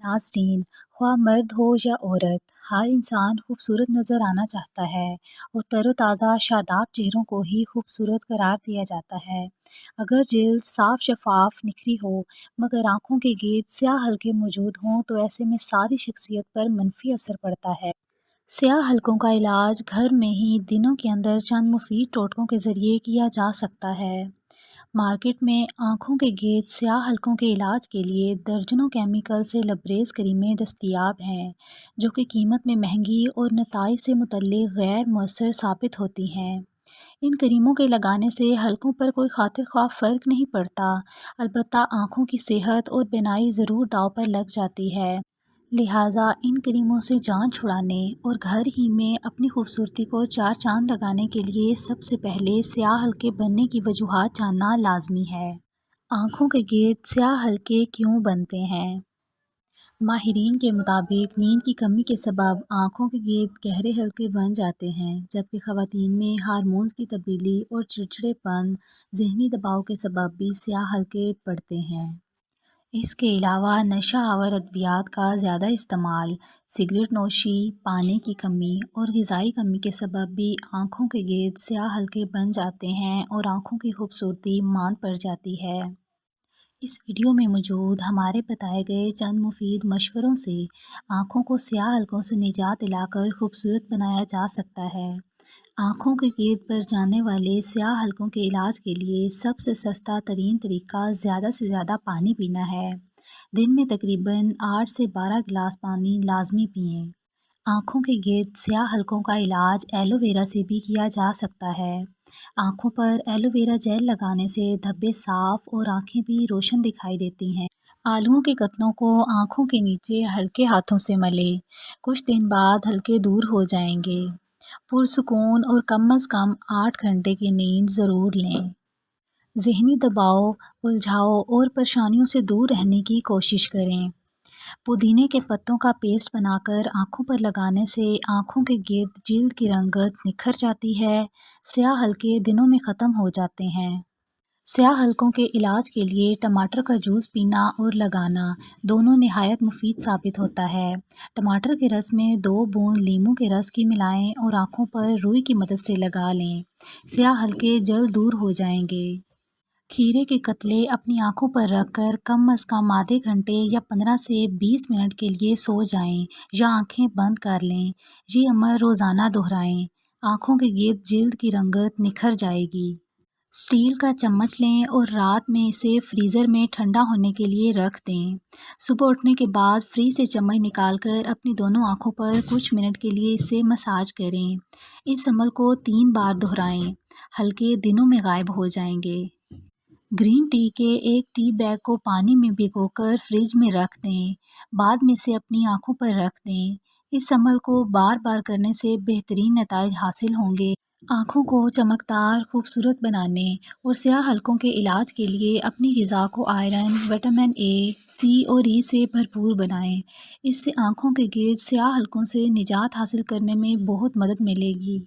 नाज़रीन, ख्वाह मर्द हो या औरत, हर इंसान खूबसूरत नज़र आना चाहता है और तरोताज़ा शादाब चेहरों को ही खूबसूरत करार दिया जाता है। अगर जिल्द साफ शफाफ निखरी हो मगर आँखों के गिर्द स्याह हल्के मौजूद हों तो ऐसे में सारी शख्सियत पर मनफी असर पड़ता है। स्याह हलकों का इलाज घर में ही दिनों के अंदर चंद मुफीद टोटकों के ज़रिए किया जा सकता है। मार्केट में आँखों के गिर्द स्याह हलकों के इलाज के लिए दर्जनों केमिकल से लबरेज क्रीमें दस्तयाब हैं, जो कि कीमत में महंगी और नताइज से मुतल्लिक गैर मुअस्सर साबित होती हैं। इन क्रीमों के लगाने से हलकों पर कोई खातिर ख्वाह फ़र्क नहीं पड़ता, अलबत्ता आँखों की सेहत और बीनाई ज़रूर दांव पर लग जाती है। लिहाजा इन क्रीमों से जान छुड़ाने और घर ही में अपनी खूबसूरती को चार चांद लगाने के लिए सबसे पहले स्याह हलके बनने की वजूहात जानना लाजमी है। आँखों के गिर्द स्याह हलके क्यों बनते हैं? माहिरीन के मुताबिक नींद की कमी के सबब आँखों के गिर्द गहरे हलके बन जाते हैं, जबकि ख़वातीन में हार्मोन्स की तब्दीली और चिड़चिड़ेपन, ज़हनी दबाव के सबब भी स्याह हलके पड़ते हैं। इसके अलावा नशा आवर अद्वियात का ज़्यादा इस्तेमाल, सिगरेट नोशी, पानी की कमी और ग़िज़ाई कमी के सबब भी आँखों के गिर्द स्याह हलके बन जाते हैं और आँखों की खूबसूरती मांद पड़ जाती है। इस वीडियो में मौजूद हमारे बताए गए चंद मुफीद मशवरों से आँखों को स्याह हलकों से निजात दिलाकर खूबसूरत बनाया जा सकता है। आँखों के गिर्द पर जाने वाले स्याह हलकों के इलाज के लिए सबसे सस्ता तरीन तरीका ज़्यादा से ज़्यादा पानी पीना है। दिन में तकरीबन 8 से 12 गिलास पानी लाजमी पिएं। आँखों के गिर्द स्याह हलकों का इलाज एलोवेरा से भी किया जा सकता है। आँखों पर एलोवेरा जेल लगाने से धब्बे साफ और आँखें भी रोशन दिखाई देती हैं। आलूओं के कतलों को आँखों के नीचे हल्के हाथों से मलें। कुछ दिन बाद हल्के दूर हो जाएंगे। पुरसुकून और कम अज़ कम 8 घंटे की नींद ज़रूर लें। ज़हनी दबाव, उलझाव और परेशानियों से दूर रहने की कोशिश करें। पुदीने के पत्तों का पेस्ट बनाकर आँखों पर लगाने से आँखों के गिर्द जिल्द की रंगत निखर जाती है। स्याह हलके दिनों में ख़त्म हो जाते हैं। स्याह हलकों के इलाज के लिए टमाटर का जूस पीना और लगाना दोनों निहायत मुफीद साबित होता है। टमाटर के रस में 2 बूंद लीमू के रस की मिलाएं और आँखों पर रुई की मदद से लगा लें। स्याह हलके जल्द दूर हो जाएंगे। खीरे के कतले अपनी आँखों पर रखकर कम अज़ कम आधे घंटे या 15 से 20 मिनट के लिए सो जाएं या आँखें बंद कर लें। ये अमल रोज़ाना दोहराएं। आँखों के गिर्द जिल्द की रंगत निखर जाएगी। स्टील का चम्मच लें और रात में इसे फ्रीज़र में ठंडा होने के लिए रख दें। सुबह उठने के बाद फ्रीज से चम्मच निकालकर अपनी दोनों आँखों पर कुछ मिनट के लिए इसे मसाज करें। इस अमल को 3 बार दोहराएं। हल्के दिनों में गायब हो जाएंगे। ग्रीन टी के एक टी बैग को पानी में भिगोकर फ्रिज में रख दें। बाद में इसे अपनी आँखों पर रख दें। इस अमल को बार बार करने से बेहतरीन नताइज हासिल होंगे। आँखों को चमकदार, खूबसूरत बनाने और स्याह हलकों के इलाज के लिए अपनी ग़िज़ा को आयरन, विटामिन ए, सी और ई से भरपूर बनाएं। इससे आँखों के गिर्द स्याह हलकों से निजात हासिल करने में बहुत मदद मिलेगी।